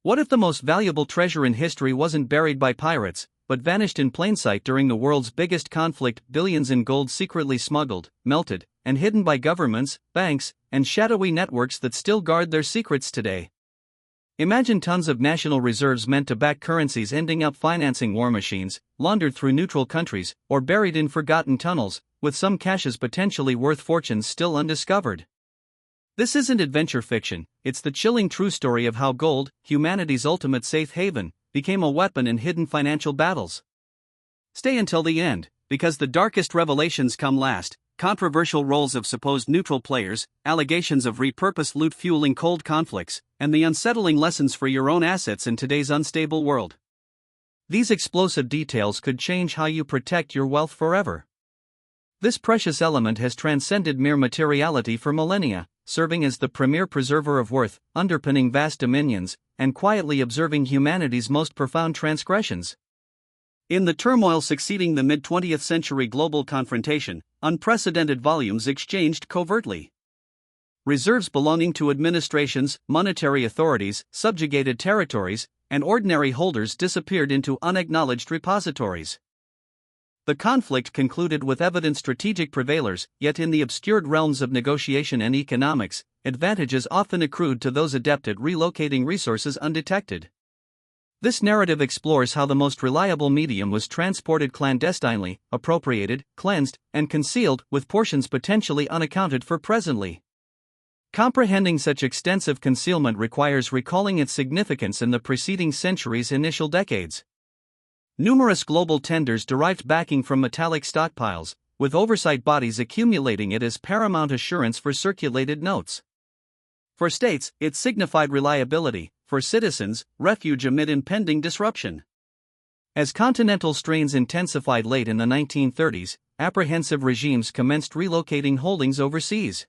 What if the most valuable treasure in history wasn't buried by pirates, but vanished in plain sight during the world's biggest conflict? Billions in gold secretly smuggled, melted, and hidden by governments, banks, and shadowy networks that still guard their secrets today. Imagine tons of national reserves meant to back currencies ending up financing war machines, laundered through neutral countries, or buried in forgotten tunnels, with some caches potentially worth fortunes still undiscovered. This isn't adventure fiction, it's the chilling true story of how gold, humanity's ultimate safe haven, became a weapon in hidden financial battles. Stay until the end, because the darkest revelations come last: controversial roles of supposed neutral players, allegations of repurposed loot fueling cold conflicts, and the unsettling lessons for your own assets in today's unstable world. These explosive details could change how you protect your wealth forever. This precious element has transcended mere materiality for millennia, serving as the premier preserver of worth, underpinning vast dominions, and quietly observing humanity's most profound transgressions. In the turmoil succeeding the mid-20th century global confrontation, unprecedented volumes exchanged covertly. Reserves belonging to administrations, monetary authorities, subjugated territories, and ordinary holders disappeared into unacknowledged repositories. The conflict concluded with evident strategic prevailers, yet in the obscured realms of negotiation and economics, advantages often accrued to those adept at relocating resources undetected. This narrative explores how the most reliable medium was transported clandestinely, appropriated, cleansed, and concealed, with portions potentially unaccounted for presently. Comprehending such extensive concealment requires recalling its significance in the preceding century's initial decades. Numerous global tenders derived backing from metallic stockpiles, with oversight bodies accumulating it as paramount assurance for circulated notes. For states, it signified reliability; for citizens, refuge amid impending disruption. As continental strains intensified late in the 1930s, apprehensive regimes commenced relocating holdings overseas.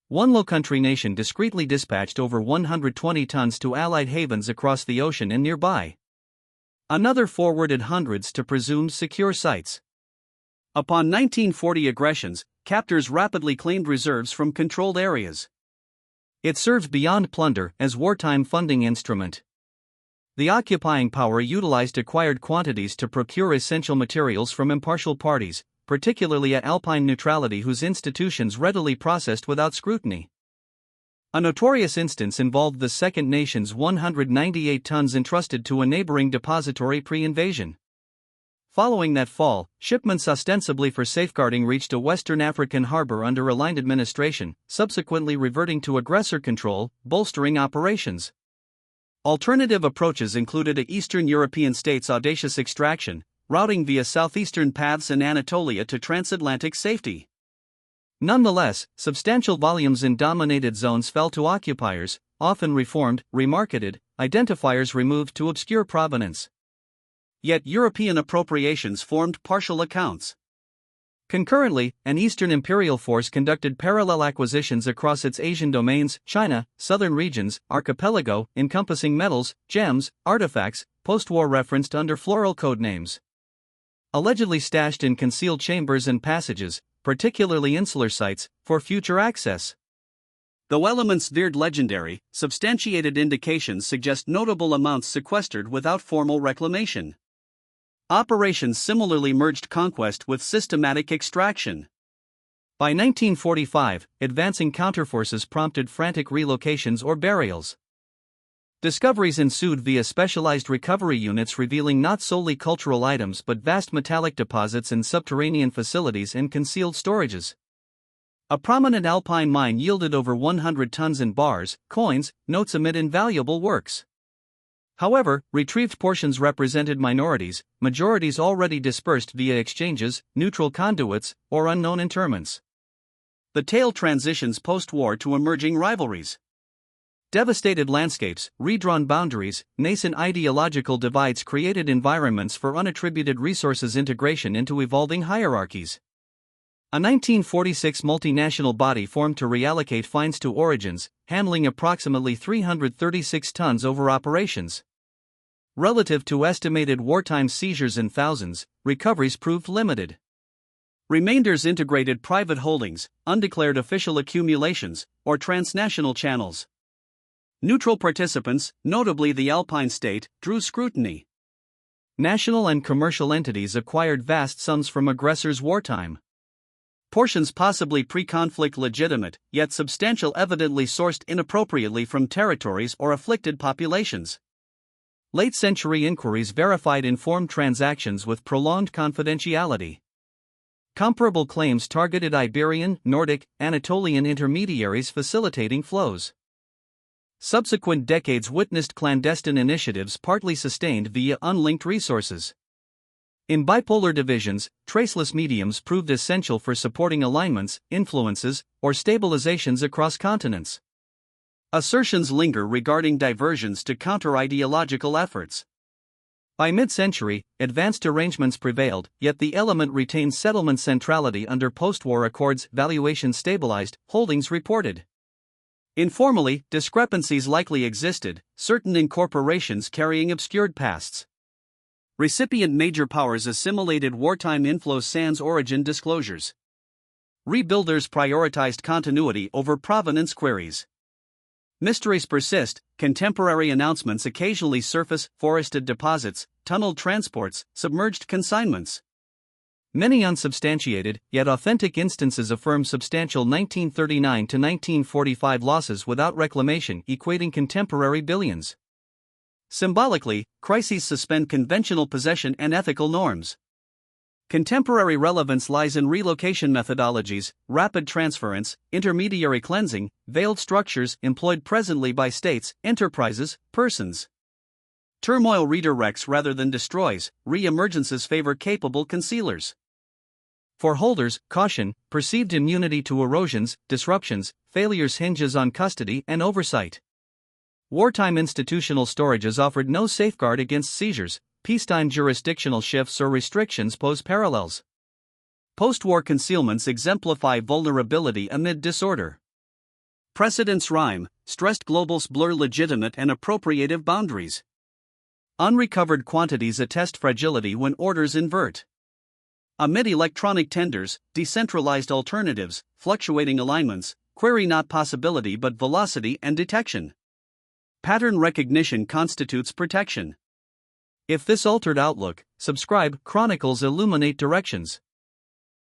One low-country nation discreetly dispatched over 120 tons to Allied havens across the ocean and nearby. Another forwarded hundreds to presumed secure sites. Upon 1940 aggressions, captors rapidly claimed reserves from controlled areas. It served beyond plunder as wartime funding instrument. The occupying power utilized acquired quantities to procure essential materials from impartial parties, particularly at Alpine neutrality whose institutions readily processed without scrutiny. A notorious instance involved the Second Nations' 198 tons entrusted to a neighboring depository pre-invasion. Following that fall, shipments ostensibly for safeguarding reached a Western African harbor under aligned administration, subsequently reverting to aggressor control, bolstering operations. Alternative approaches included a Eastern European state's audacious extraction, routing via southeastern paths in Anatolia to transatlantic safety. Nonetheless, substantial volumes in dominated zones fell to occupiers, often reformed, remarketed, identifiers removed to obscure provenance. Yet European appropriations formed partial accounts. Concurrently, an Eastern imperial force conducted parallel acquisitions across its Asian domains, China, southern regions, archipelago, encompassing metals, gems, artifacts, post-war referenced under floral code names. Allegedly stashed in concealed chambers and passages, particularly insular sites, for future access. Though elements veered legendary, substantiated indications suggest notable amounts sequestered without formal reclamation. Operations similarly merged conquest with systematic extraction. By 1945, advancing counterforces prompted frantic relocations or burials. Discoveries ensued via specialized recovery units revealing not solely cultural items but vast metallic deposits in subterranean facilities and concealed storages. A prominent alpine mine yielded over 100 tons in bars, coins, notes amid invaluable works. However, retrieved portions represented minorities, majorities already dispersed via exchanges, neutral conduits, or unknown interments. The tale transitions post-war to emerging rivalries. Devastated landscapes, redrawn boundaries, nascent ideological divides created environments for unattributed resources integration into evolving hierarchies. A 1946 multinational body formed to reallocate finds to origins, handling approximately 336 tons over operations. Relative to estimated wartime seizures in thousands, recoveries proved limited. Remainders integrated private holdings, undeclared official accumulations, or transnational channels. Neutral participants, notably the Alpine state, drew scrutiny. National and commercial entities acquired vast sums from aggressors wartime. Portions possibly pre-conflict legitimate, yet substantial evidently sourced inappropriately from territories or afflicted populations. Late-century inquiries verified informed transactions with prolonged confidentiality. Comparable claims targeted Iberian, Nordic, Anatolian intermediaries facilitating flows. Subsequent decades witnessed clandestine initiatives partly sustained via unlinked resources. In bipolar divisions, traceless mediums proved essential for supporting alignments, influences, or stabilizations across continents. Assertions linger regarding diversions to counter-ideological efforts. By mid-century, advanced arrangements prevailed, yet the element retained settlement centrality under post-war accords. Valuation stabilized, holdings reported. Informally, discrepancies likely existed, certain incorporations carrying obscured pasts. Recipient major powers assimilated wartime inflows sans origin disclosures. Rebuilders prioritized continuity over provenance queries. Mysteries persist, contemporary announcements occasionally surface: forested deposits, tunneled transports, submerged consignments. Many unsubstantiated, yet authentic instances affirm substantial 1939 to 1945 losses without reclamation, equating contemporary billions. Symbolically, crises suspend conventional possession and ethical norms. Contemporary relevance lies in relocation methodologies, rapid transference, intermediary cleansing, veiled structures employed presently by states, enterprises, persons. Turmoil redirects rather than destroys, re-emergences favor capable concealers. For holders, caution, perceived immunity to erosions, disruptions, failures hinges on custody and oversight. Wartime institutional storages offered no safeguard against seizures. Peacetime jurisdictional shifts or restrictions pose parallels. Post-war concealments exemplify vulnerability amid disorder. Precedents rhyme, stressed globals blur legitimate and appropriative boundaries. Unrecovered quantities attest fragility when orders invert. Amid electronic tenders, decentralized alternatives, fluctuating alignments, query not possibility but velocity and detection. Pattern recognition constitutes protection. If this altered outlook, subscribe. Chronicles illuminate directions.